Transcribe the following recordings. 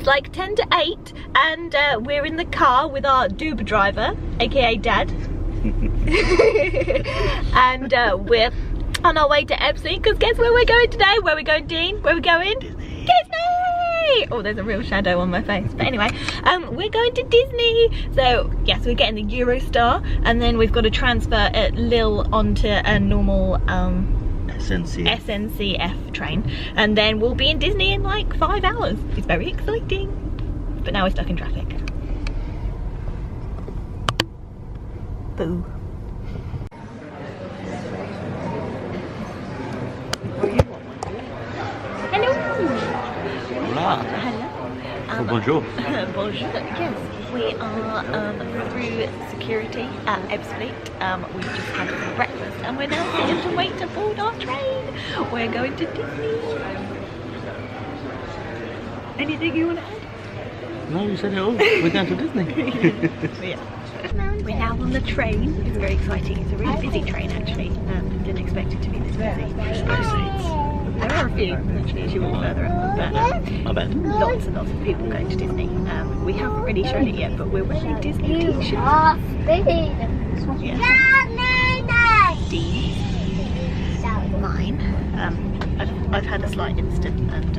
It's like 10 to 8 and we're in the car with our Uber driver, aka Dad. And we're on our way to Ebbsfleet because guess where we're going today? Where are we going, Dean? Where are we going? Disney! Oh, there's a real shadow on my face. But anyway, we're going to Disney. So yes, we're getting the Eurostar and then we've got to transfer at Lille onto a normal SNCF train, and then we'll be in Disney in like 5 hours. It's very exciting, but now we're stuck in traffic. Boo. Hello. Hola. Hello. Bonjour. Bonjour. Yes, we are through security at Ebbsfleet. We've just had some breakfast and we're now sitting to wait to board our train. We're going to Disney. Anything you want to add? No, you said it all. We're going to Disney. Yeah. We're now on the train. It's very exciting. It's a really busy train actually. Didn't expect it to be this busy. There are a few actually as you walk further up, but My bad. lots and lots of people going to Disney. We haven't really shown it yet, but we're wearing Disney t-shirts. Yeah. Dean's, mine. I've had a slight instant and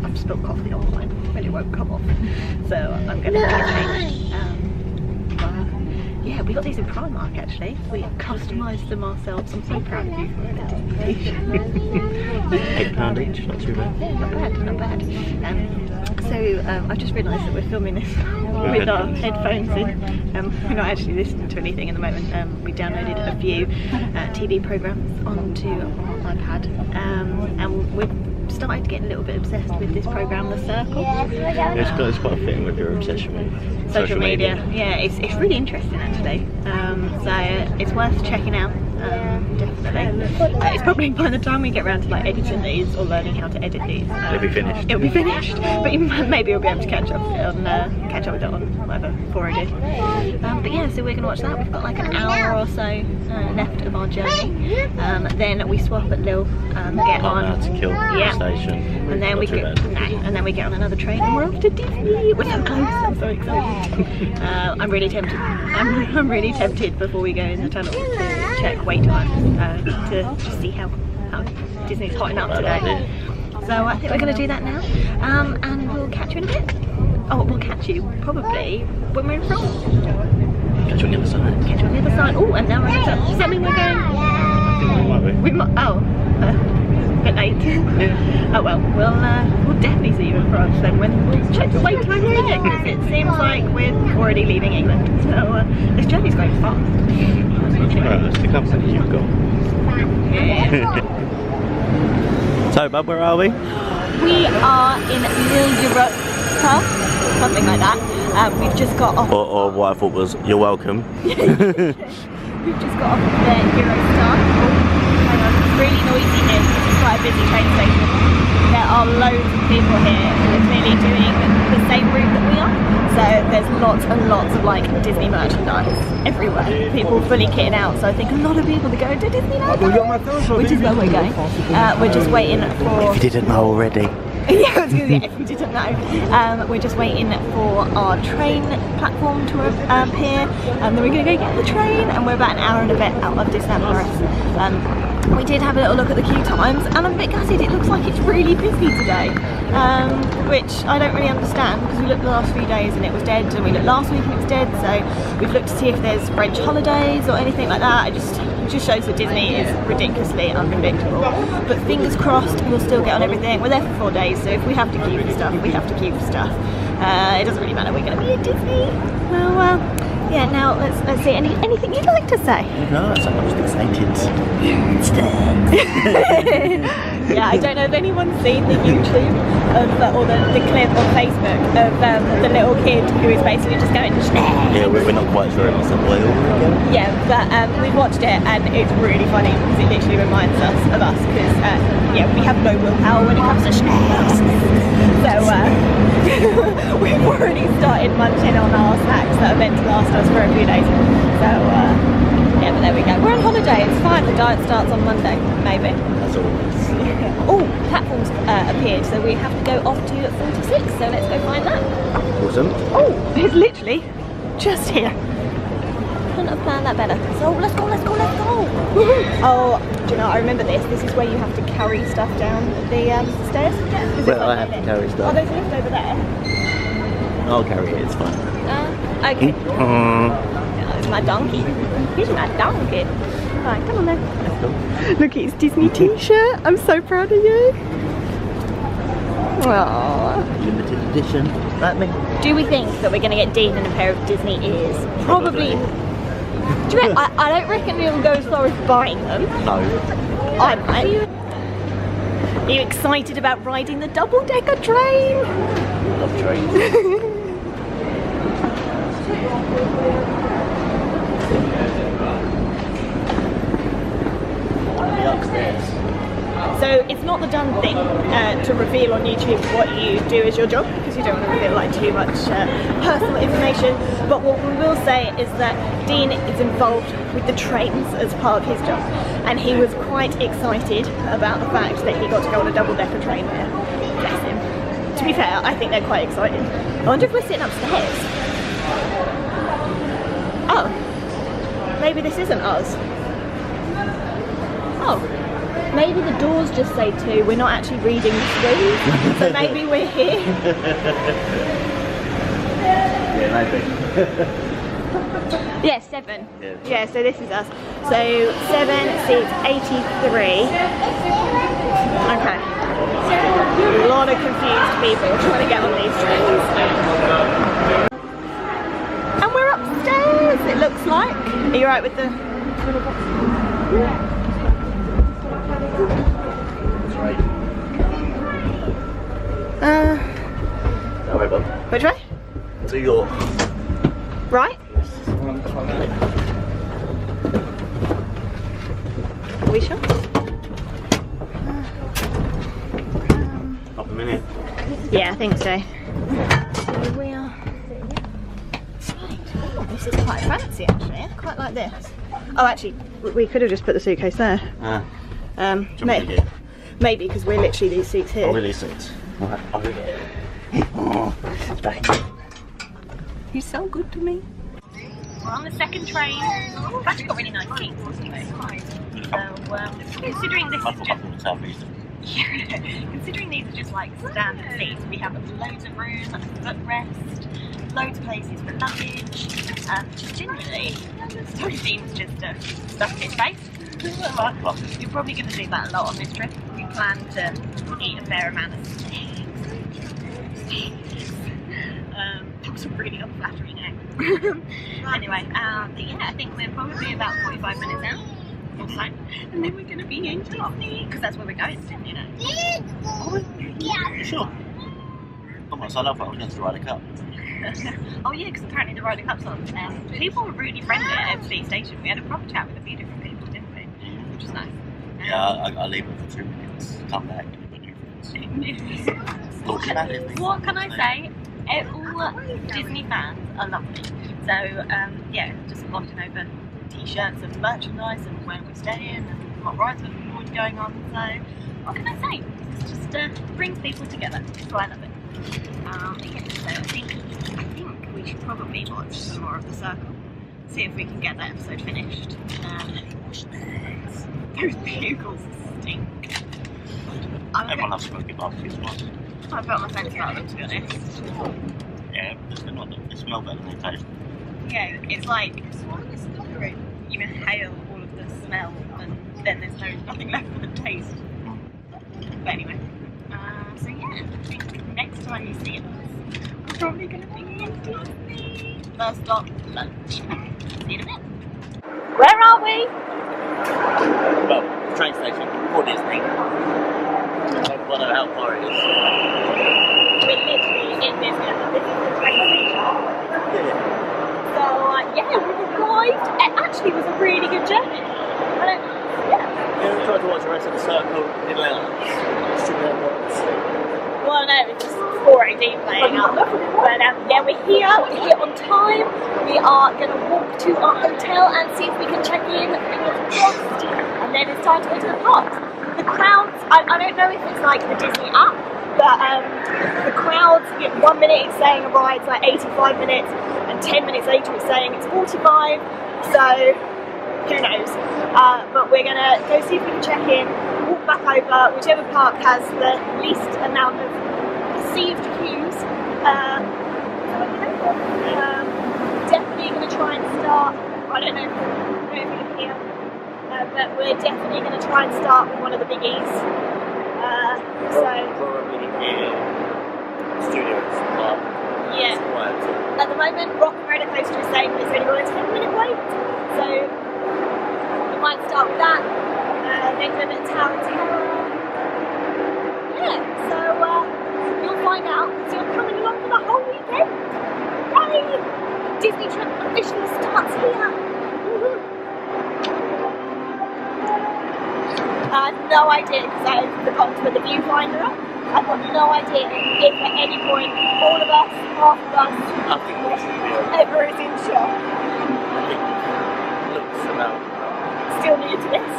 I've spilled coffee on mine and it won't come off, so I'm going to make a change. Yeah, we got these in Primark actually. We customised them ourselves. I'm so proud of you for a Disney t-shirt. £8 each, not too bad. Yeah, not bad, not bad. So I just realised that we're filming this with our headphones in. We're not actually listening to anything at the moment. We downloaded a few TV programmes onto our iPad, and we've started to get a little bit obsessed with this programme, The Circle. It's quite fitting with your obsession with Social media. Yeah, it's really interesting actually. So it's worth checking out. Definitely. It's probably by the time we get around to like editing these or learning how to edit these, it'll be finished. It'll be finished, but maybe we'll be able to catch up with it on whatever before I did. But yeah, so we're gonna watch that. We've got like an hour or so left of our journey. Then we swap at Lille, get on to kill the station. And then we get on another train and we're off to Disney. We're so close. I'm so excited. I'm really tempted. I'm really tempted before we go in the tunnel to check wait times to just see how Disney's hotting up today. So I think we're going to do that now, and we'll catch you in a bit. Oh, we'll catch you probably when we're in France. Catch you on the other side. Catch you on the other side. Oh, and now we're into. Does that mean we're going? I think we might be. We might. Oh, a bit late. Yeah. Oh well, we'll definitely see you in France then when we'll check the wait time there, because it seems like we're already leaving England. So this journey's going fast. Right, that's the company you've got. Yeah. So, bub, where are we? We are in Eurostar, something like that. We've just got off. Or what I thought was, you're welcome. We've just got off the Eurostar. Hang on, it's really noisy here. It's quite a busy train station. There are loads of people here who are clearly doing the same route that we are. So there's lots and lots of like Disney merchandise everywhere. People fully kitting out. So I think a lot of people are going to Disneyland Paris, which is where we're going. We're just waiting for. If you didn't know already. Yeah, I was going to say, if you didn't know. We're just waiting for our train platform to appear, and then we're going to go get the train, and we're about an hour and a bit out of Disneyland Paris. We did have a little look at the queue times, and I'm a bit gutted. It looks like it's really busy today, which I don't really understand, because we looked the last few days and it was dead, and we looked last week and it was dead, so we've looked to see if there's French holidays or anything like that. It just shows that Disney is ridiculously unpredictable. But fingers crossed, we'll still get on everything. We're there for 4 days, so if we have to queue for stuff, we have to queue for stuff. It doesn't really matter, we're going to be at Disney. Well, yeah, now let's see, anything you'd like to say? No, I'm just excited. Yeah, I don't know if anyone's seen the YouTube or the clip on Facebook of the little kid who is basically just going Yeah, we're not quite sure if it's a boy or a girl. Yeah, but we watched it and it's really funny because it literally reminds us of us, because yeah, we have no willpower when it comes to snacks. So we've already started munching on our snacks that are meant to last us for a few days. So yeah, but there we go. We're on holiday, it's fine, the flight starts on Monday, maybe. That's always. Oh, platforms appeared, so we have to go off to 46, so let's go find that. Awesome. Oh, it's literally just here. Couldn't have planned that better. So let's go, let's go, let's go. Oh, do you know, I remember this. This is where you have to carry stuff down the stairs. Well, I have to carry Oh, stuff. there's a lift over there. I'll carry it, it's fine. Okay. Oh, it's my donkey. He's my donkey. Right, come on then. Let's go. Look at his Disney t-shirt. I'm so proud of you. Aww. Limited edition. That me. Do we think that we're going to get Dean in a pair of Disney ears? Probably. Do you I don't reckon we'll go as far as buying them. No. I might. Are you excited about riding the double-decker train? Love trains. Upstairs. So it's not the done thing to reveal on YouTube what you do as your job, because you don't want to reveal like too much personal information. But what we will say is that Dean is involved with the trains as part of his job, and he was quite excited about the fact that he got to go on a double-decker train there. Bless him. To be fair, I think they're quite exciting. I wonder if we're sitting upstairs. Oh, maybe this isn't us. Oh. Maybe the doors just say 2, we're not actually reading through, so maybe we're here. Yeah, maybe. Yeah, 7. Yeah. Yeah, so this is us. So 7 seats 83. Okay. A lot of confused people trying to get on these trains. And we're upstairs, it looks like. Are you alright with the little box? No way, bud. Which way? To your Right? Are we sure? Up a minute. Yeah, I think so. Here we are. Right. Oh, this is quite fancy actually. I quite like this. Oh, actually, we could have just put the suitcase there. Maybe because we're literally these seats here. Oh, really seats. Alright, I'll get it. Oh, thank you. You're so good to me. We're on the second train. We've actually got really nice seats, anyway. So, considering this is just... considering these are just like standard seats, we have loads of room, footrest, loads of places for luggage. Just generally, so seems just stuff in his face. You're probably going to do that a lot on this trip. We plan to eat a fair amount of steaks. That was a really unflattering name. Anyway, yeah, I think we're probably about 45 minutes out or so, and then we're going to be in Disney, because that's where we're going, you know. Yeah. Sure. Oh my, so I love that. I was going to ride a cup. Oh yeah, because apparently the Ryder Cup's on. People were really friendly at Ebbsfleet station. We had a proper chat with a few different people, didn't we? Which is nice. Yeah, I leave it for 2 minutes. Come back. What can I say? All Disney fans are lovely. So yeah, just bonding over t-shirts and merchandise and where we're staying and what rides we're looking forward to going on. So what can I say? It's just brings people together. So I love it. Yeah, so I think we should probably watch some more of The Circle. See if we can get that episode finished. Those bugles stink. Everyone loves smoky barbecues as well. I felt my sense about them, to be honest. Yeah, they smell better than they taste. Yeah, it's like you inhale all of the smell and then there's nothing left for the taste. But anyway, so yeah, I think next time you see us, we're probably going to be in Disney. First stop, lunch. See you in a bit. Where are we? Well, train station or Disney. I don't know how far it is. We're literally in Disney. This is the train station. Yeah. So yeah, we've arrived. It actually was a really good journey. Yeah. We tried to watch the rest of The Circle in London. Well, no, it's just 4AD playing up. But yeah, we're here on time. We are going to walk to our hotel and see if we can check in. Fingers crossed. And then it's time to go to the parks. The crowds, I don't know if it's like the Disney app, but the crowds, 1 minute it's saying a ride's like 85 minutes, and 10 minutes later it's saying it's 45, so who knows. But we're gonna go see if we can check in, walk back over, whichever park has the least amount of perceived queues. Definitely gonna try and start, I don't know if you're here, but we're definitely going to try and start with one of the biggies. Probably in studios. Yeah. At the moment, Rock and Roller Coaster is saying it's only got a 10-minute wait, so we might start with that. Then go to Tower of Terror. Yeah, so you'll find out because you're coming along for the whole weekend. Yay! Disney trip officially starts here. I had no idea because I had forgotten to put the viewfinder up. I've got no idea if at any point all of us, half of us, ever is in shock. I think looks about still new to this.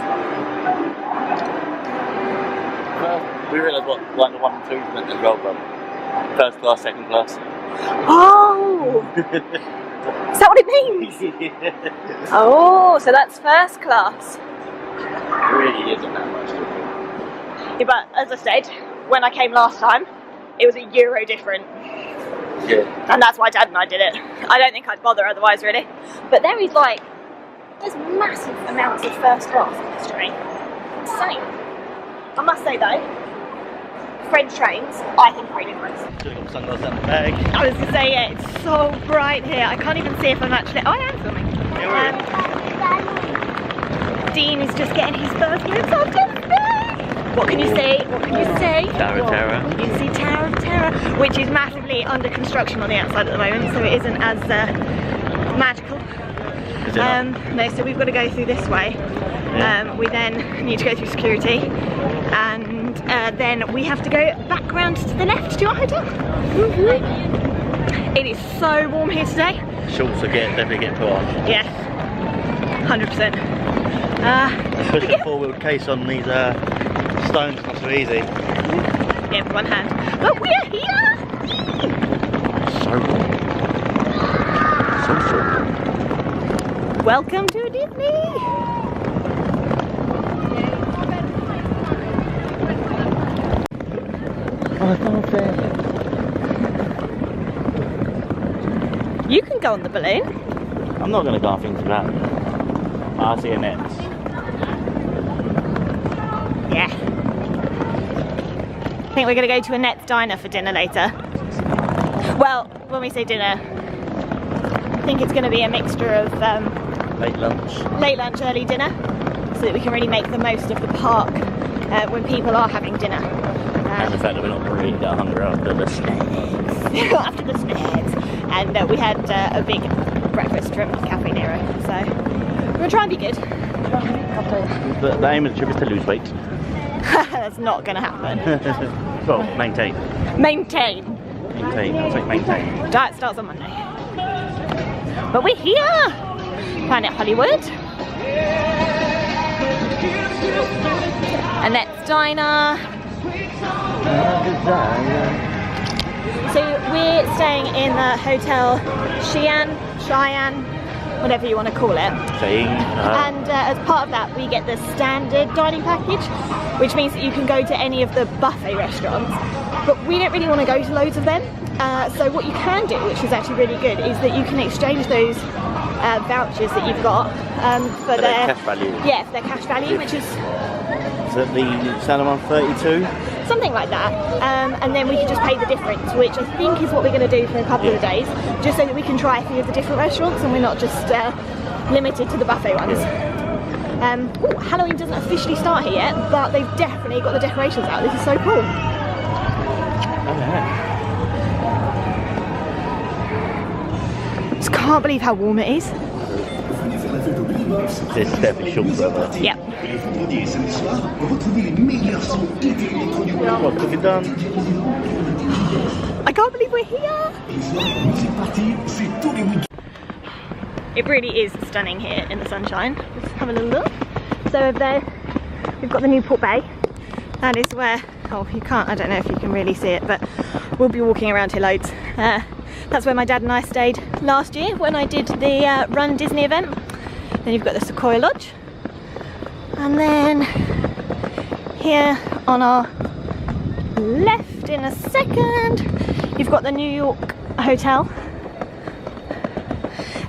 Well, we realised what like the 1 and 2 meant as well, but first class, second class. Oh! Is that what it means? Oh, so that's first class. It really isn't that much different. Yeah, but as I said, when I came last time, it was €1 different. Yeah. And that's why Dad and I did it. I don't think I'd bother otherwise, really. But there is there's massive amounts of first class on this train. Insane. I must say though, French trains, I think are really nice. Should have got sunglasses on the bag. I was going to say, yeah, it's so bright here. I can't even see if I'm actually... Oh, I am filming. Dean is just getting his first glimpse of Disney. What can you see? What can you see? Tower of Terror. You can see Tower of Terror, which is massively under construction on the outside at the moment, so it isn't as magical. Is it not? No, so we've got to go through this way. Yeah. We then need to go through security, and then we have to go back round to the left to our hotel. It is so warm here today. Shorts are definitely getting put on. Yeah, 100%. Especially the 4-wheel case on these stones, not so easy. Yeah, with one hand. But we're here! So warm. Welcome to Disney! Oh, it's not fair. You can go on the balloon. I'm not going to go on things about it. I see a net. Yeah. I think we're going to go to Annette's Diner for dinner later. Well, when we say dinner, I think it's going to be a mixture of Late lunch, early dinner, so that we can really make the most of the park when people are having dinner. and the fact that we're not really that hungry after the snacks. After the snacks. And we had a big breakfast from Cafe Nero, so we're going to try and be good. The aim of the trip is to lose weight. That's not going to happen. Well, maintain. Maintain. Maintain, I'll take maintain. Diet starts on Monday. But we're here! Planet Hollywood. Annette's Diner. So we're staying in the Hotel Cheyenne, whatever you want to call it. And as part of that we get the standard dining package, which means that you can go to any of the buffet restaurants, but we don't really want to go to loads of them. So what you can do, which is actually really good, is that you can exchange those vouchers that you've got for their cash value. Yeah, for their cash value, which is... Is that the San 132? Something like that, and then we can just pay the difference, which I think is what we're going to do for a couple of days, just so that we can try a few of the different restaurants and we're not just limited to the buffet ones. Ooh, Halloween doesn't officially start here yet, but they've definitely got the decorations out. This is so cool. Oh yeah. Just can't believe how warm it is. This is definitely short forever. Yep. What, cooking done? I can't believe we're here! It really is stunning here in the sunshine. Let's have a little look. So over there we've got the Newport Bay. That is where, oh you can't, I don't know if you can really see it, but we'll be walking around here loads. That's where my dad and I stayed last year when I did the Run Disney event. Then you've got the Sequoia Lodge. And then here on our left in a second, you've got the New York Hotel.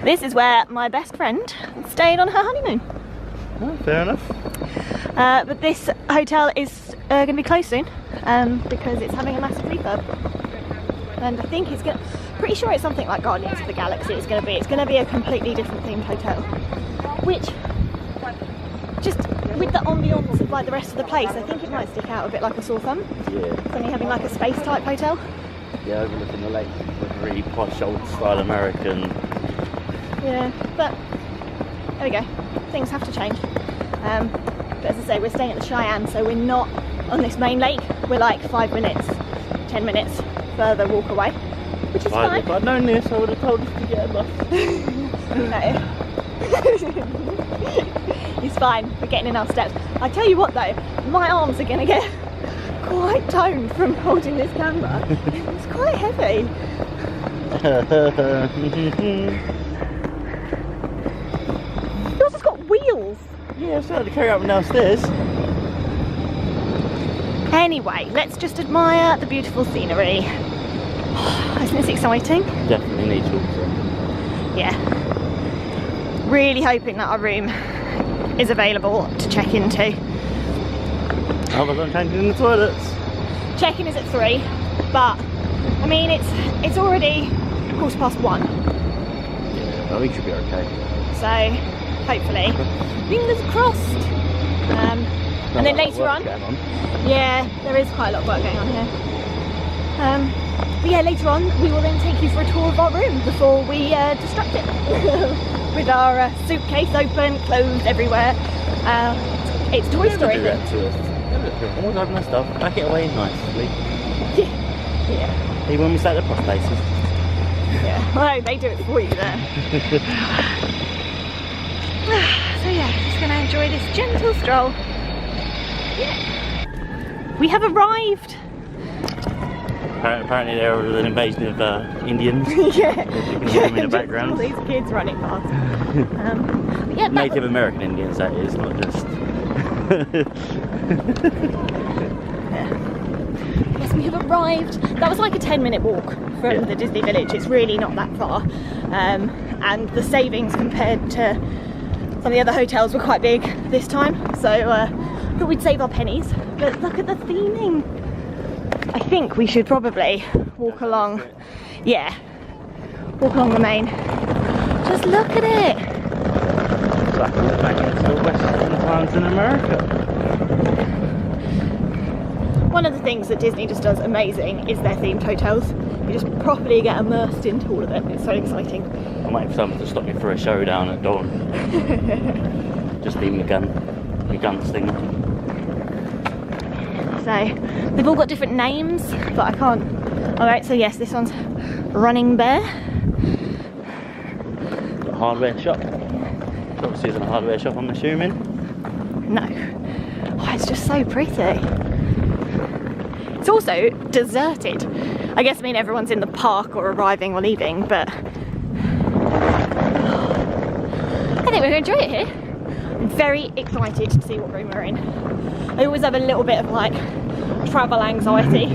This is where my best friend stayed on her honeymoon. Oh, fair enough. But this hotel is going to be closed soon because it's having a massive refurb. And I think it's pretty sure it's something like Guardians of the Galaxy. It's going to be a completely different themed hotel, which just with the ambiance of like the rest of the place, I think it might stick out a bit like a sore thumb. Yeah. It's only having like a space type hotel. Yeah, overlooking the lake with really posh old style American. Yeah, but there we go. Things have to change. But as I say, we're staying at the Cheyenne, so we're not on this main lake. We're like 5 minutes, 10 minutes further walk away, which is fine. If I'd known this, I would have told us to get a bus. No. It's fine, we're getting in our steps. I tell you what though, my arms are going to get quite toned from holding this camera. It's quite heavy. Yours has got wheels. Yeah, I've started to carry up and downstairs. Anyway, let's just admire the beautiful scenery. Isn't this exciting? Definitely need to also. Yeah. Really hoping that our room is available to check into. Otherwise I'm changing in the toilets. Check-in is at 3, but I mean it's already 1:15. Yeah, we should be okay. So hopefully, fingers crossed. And then later on, yeah, there is quite a lot of work going on here. But yeah, later on we will then take you for a tour of our room before we destruct it with our suitcase open, clothes everywhere. It's Toy Story. Do that to us. All of my stuff, pack it away nicely. Yeah. Even when we stay at the posh places. Yeah. Well, they do it for you there. So yeah, just gonna enjoy this gentle stroll. Yeah. We have arrived. Apparently there was an invasion of Indians. Yeah. You can hear them in the background. All these kids running past. But yeah, Native American Indians, that is, not just. Yeah. Yes, we have arrived. That was like a 10-minute walk from the Disney Village. It's really not that far. And the savings compared to some of the other hotels were quite big this time. So I thought we'd save our pennies. But look at the theming. I think we should probably walk along. Yeah. Walk along the main. Just look at it. It's like a look back into the Western plants in America. One of the things that Disney just does amazing is their themed hotels. You just properly get immersed into all of it. It's so exciting. I might have someone to stop me for a showdown at dawn. Just leave my gun stinger. So they've all got different names, but I can't. Alright, so yes, this one's Running Bear. Got a hardware shop. Obviously isn't a hardware shop, I'm assuming. No. Oh, it's just so pretty. It's also deserted. I guess I mean everyone's in the park or arriving or leaving, but I think we're going to enjoy it here. I'm very excited to see what room we're in. I always have a little bit of like travel anxiety,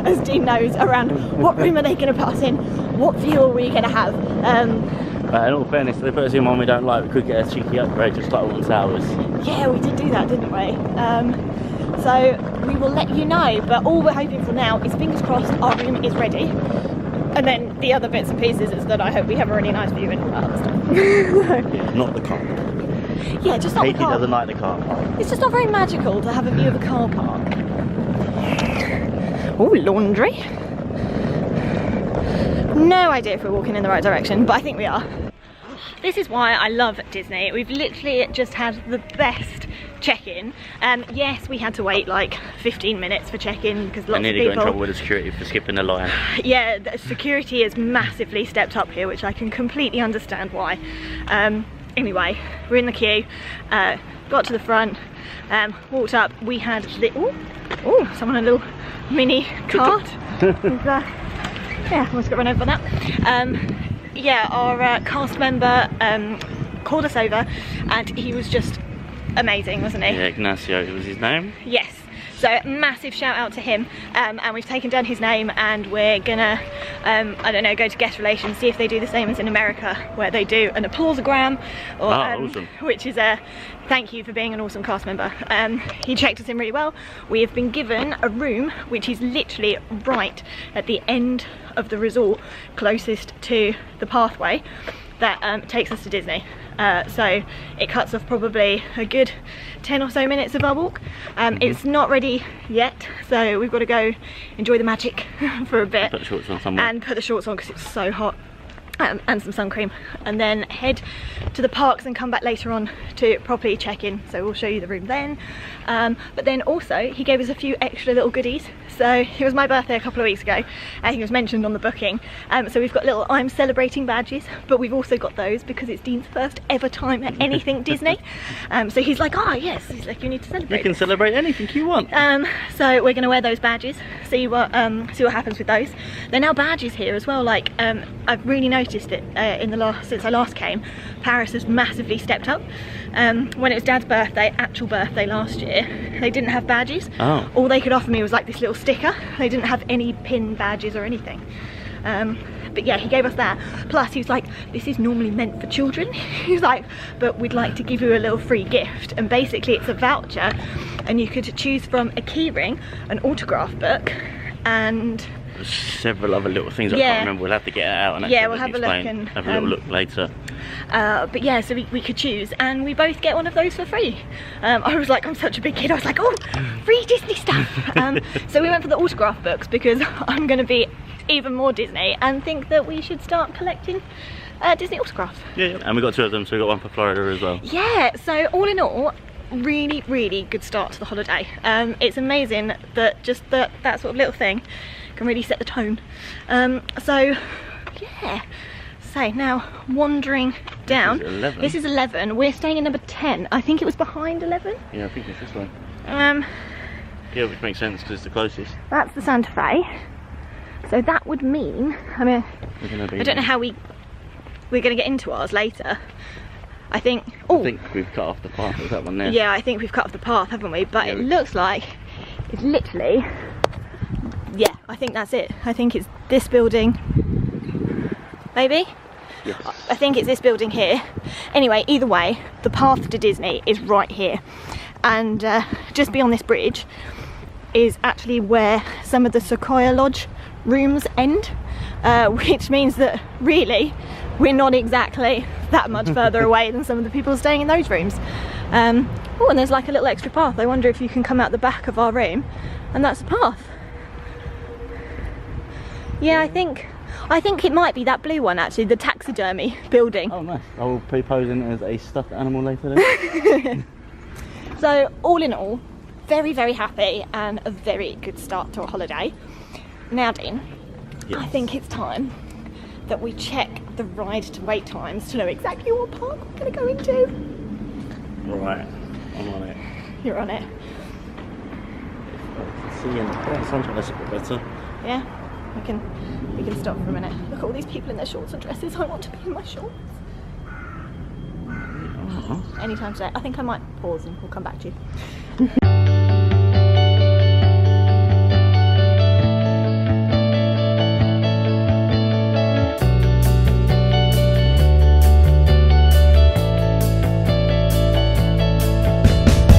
as Dean knows, around what room are they going to put us in, what view are we going to have. In all fairness, if they put us in one we don't like, we could get a cheeky upgrade just like once hours. Yeah, we did do that, didn't we? So we will let you know, but all we're hoping for now is fingers crossed our room is ready. And then the other bits and pieces is that I hope we have a really nice view and all that other stuff. Yeah, not the car. Yeah, just not the car. The other night the car park. It's just not very magical to have a view of a car park. Oh, laundry. No idea if we're walking in the right direction, but I think we are. This is why I love Disney. We've literally just had the best check-in. Yes, we had to wait like 15 minutes for check-in because lots of people... I nearly got in trouble with the security for skipping the line. Yeah, the security has massively stepped up here, which I can completely understand why. Anyway, we're in the queue, got to the front, walked up. We had the someone a little mini cart. Yeah, almost got run over by that. Yeah, our cast member called us over, and he was just amazing, wasn't he? Yeah, Ignacio was his name. Yes. So massive shout out to him, and we've taken down his name, and we're gonna, I don't know, go to guest relations, see if they do the same as in America, where they do an applausogram, or, awesome. Which is a thank you for being an awesome cast member. He checked us in really well. We have been given a room which is literally right at the end of the resort, closest to the pathway that takes us to Disney. So it cuts off probably a good 10 or so minutes of our walk. It's not ready yet, so we've got to go enjoy the magic for a bit. Put the shorts on somewhere. And put the shorts on because it's so hot. And some sun cream, and then head to the parks and come back later on to properly check in, so we'll show you the room then. But then also he gave us a few extra little goodies. So it was my birthday a couple of weeks ago, I think it was mentioned on the booking, so we've got little I'm celebrating badges, but we've also got those because it's Dean's first ever time at anything Disney. So he's like, oh yes, he's like, you need to celebrate. You can celebrate anything you want. So we're going to wear those badges, see what happens with those. They're now badges here as well. Like I've really noticed it since I last came. Paris has massively stepped up. When it was Dad's birthday, actual birthday last year, they didn't have badges. Oh. All they could offer me was like this little sticker. They didn't have any pin badges or anything. But yeah, he gave us that. Plus he was like, this is normally meant for children. He's like, but we'd like to give you a little free gift. And basically it's a voucher, and you could choose from a key ring, an autograph book, and several other little things I can't remember. We'll have to get it out and we'll have a look and have a little look later. But yeah, so we could choose, and we both get one of those for free. I was like, I'm such a big kid, I was like, oh, free Disney stuff. So we went for the autograph books because I'm going to be even more Disney and think that we should start collecting Disney autographs. Yeah, and we got two of them, so we got one for Florida as well. Yeah, so all in all, really good start to the holiday. It's amazing that just that sort of little thing can really set the tone. So yeah, so now wandering down, this is 11, we're staying in number 10. I think it was behind 11. Yeah, I think it's this one. Yeah, which makes sense because it's the closest. That's the Santa Fe, so that would mean, I mean, I don't know how we're going to get into ours later. I think we've cut off the path with that one there. Yeah, I think we've cut off the path, haven't we? But yeah, it looks like it's literally, yeah, I think that's it. I think it's this building, maybe? Yes. I think it's this building here. Anyway, either way, the path to Disney is right here. And just beyond this bridge is actually where some of the Sequoia Lodge rooms end, which means that really we're not exactly that much further away than some of the people staying in those rooms. Oh, and there's like a little extra path. I wonder if you can come out the back of our room, and that's the path. Yeah, I think it might be that blue one actually, the taxidermy building. Oh nice. I will be posing as a stuffed animal later then. So all in all, very happy and a very good start to a holiday. Now Dean, yes, I think it's time that we check the ride to wait times to know exactly what park we're going to go into. Right, I'm on it. You're on it. Seeing the sunshine, that's a bit better. Yeah, we can stop for a minute. Look at all these people in their shorts and dresses. I want to be in my shorts. Anytime today. I think I might pause and we'll come back to you.